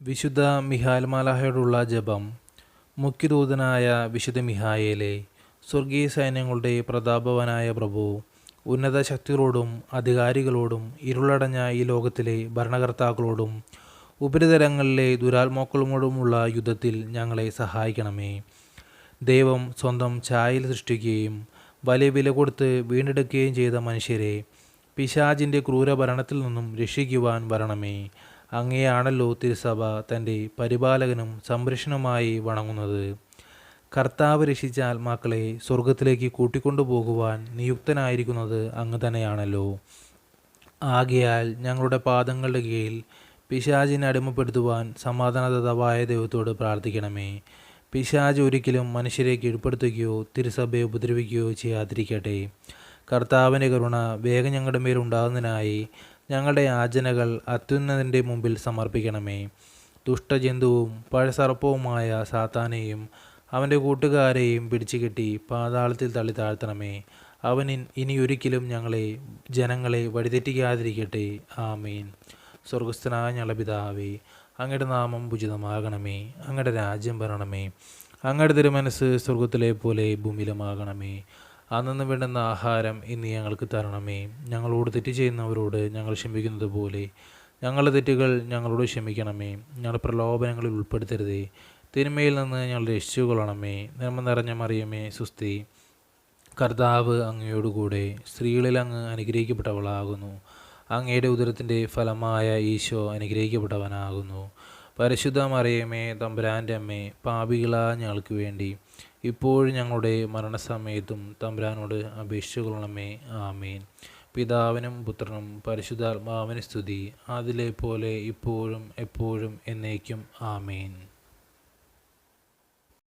വിശുദ്ധ മിഹാൽ മാലാഹയോടുള്ള ജപം. മുഖ്യദൂതനായ വിശുദ്ധ മിഹായേലെ, സ്വർഗീയ സൈന്യങ്ങളുടെ പ്രതാപവാനായ പ്രഭു, ഉന്നത ശക്തികളോടും അധികാരികളോടും ഇരുളടഞ്ഞ ഈ ലോകത്തിലെ ഭരണകർത്താക്കളോടും ഉപരിതലങ്ങളിലെ ദുരാത്മാക്കളോടുമുള്ള യുദ്ധത്തിൽ ഞങ്ങളെ സഹായിക്കണമേ. ദൈവം സ്വന്തം ഛായയിൽ സൃഷ്ടിക്കുകയും വലിയ വില കൊടുത്ത് വീണ്ടെടുക്കുകയും ചെയ്ത മനുഷ്യരെ പിശാചിൻ്റെ ക്രൂരഭരണത്തിൽ നിന്നും രക്ഷിക്കുവാൻ വരണമേ. അങ്ങയെയാണല്ലോ തിരുസഭ തൻ്റെ പരിപാലകനും സംരക്ഷണമായി വണങ്ങുന്നത്. കർത്താവ് രക്ഷിച്ച ആത്മാക്കളെ സ്വർഗത്തിലേക്ക് കൂട്ടിക്കൊണ്ടുപോകുവാൻ നിയുക്തനായിരിക്കുന്നത് അങ്ങ് തന്നെയാണല്ലോ. ആകയാൽ ഞങ്ങളുടെ പാദങ്ങളുടെ കീഴിൽ പിശാചിനെ അടിമപ്പെടുത്തുവാൻ സമാധാനദാതാവായ ദൈവത്തോട് പ്രാർത്ഥിക്കണമേ. പിശാച് ഒരിക്കലും മനുഷ്യരെ കീഴ്പ്പെടുത്തുകയോ തിരുസഭയെ ഉപദ്രവിക്കുകയോ ചെയ്യാതിരിക്കട്ടെ. കർത്താവിൻ്റെ കരുണ വേഗം ഞങ്ങളുടെ മേലുണ്ടാകുന്നതിനായി ഞങ്ങളുടെ യാചനകൾ അത്യുന്നതൻ്റെ മുമ്പിൽ സമർപ്പിക്കണമേ. ദുഷ്ടജന്തുവും പഴസർപ്പവുമായ സാത്താനെയും അവൻ്റെ കൂട്ടുകാരെയും പിടിച്ചുകെട്ടി പാതാളത്തിൽ തള്ളി താഴ്ത്തണമേ. അവൻ ഇനിയൊരിക്കലും ജനങ്ങളെ വഴിതെറ്റിക്കാതിരിക്കട്ടെ. ആമീൻ. സ്വർഗസ്ഥനായ ഞങ്ങളുടെ പിതാവേ, അങ്ങയുടെ നാമം ഉചിതമാകണമേ. അങ്ങയുടെ രാജ്യം വരണമേ. അങ്ങയുടെ തിരുമനസ്സ് സ്വർഗത്തിലെ പോലെ ഭൂമിയിലുമാകണമേ. അന്നു വേണ്ടുന്ന ആഹാരം ഇന്ന് ഞങ്ങൾക്ക് തരണമേ. ഞങ്ങളോട് തെറ്റ് ചെയ്യുന്നവരോട് ഞങ്ങൾ ക്ഷമിക്കുന്നത് പോലെ ഞങ്ങളുടെ തെറ്റുകൾ ഞങ്ങളോട് ക്ഷമിക്കണമേ. ഞങ്ങളുടെ പ്രലോഭനങ്ങളിൽ ഉൾപ്പെടുത്തരുതേ, തിന്മയിൽ നിന്ന് ഞങ്ങൾ രക്ഷിച്ചുകൊള്ളണമേ. നന്മ നിറഞ്ഞ മറിയമേ, സുസ്തി, കർത്താവ് അങ്ങയോടുകൂടെ സ്ത്രീകളിൽ അങ്ങ് അനുഗ്രഹിക്കപ്പെട്ടവളാകുന്നു. അങ്ങയുടെ ഉദരത്തിൻ്റെ ഫലമായ ഈശോ അനുഗ്രഹിക്കപ്പെട്ടവനാകുന്നു. പരിശുദ്ധ മറിയമേ, തമ്പുരാൻ്റെ അമ്മേ, പാപികളായ ഞങ്ങൾക്ക് വേണ്ടി ഇപ്പോഴും ഞങ്ങളുടെ മരണസമയത്തും തമ്പുരാനോട് അപേക്ഷിച്ചുകൊള്ളണമേ. ആമീൻ. പിതാവിനും പുത്രനും പരിശുദ്ധാത്മാവിന് സ്തുതി, അതിലെ പോലെ ഇപ്പോഴും എപ്പോഴും എന്നേക്കും. ആമീൻ.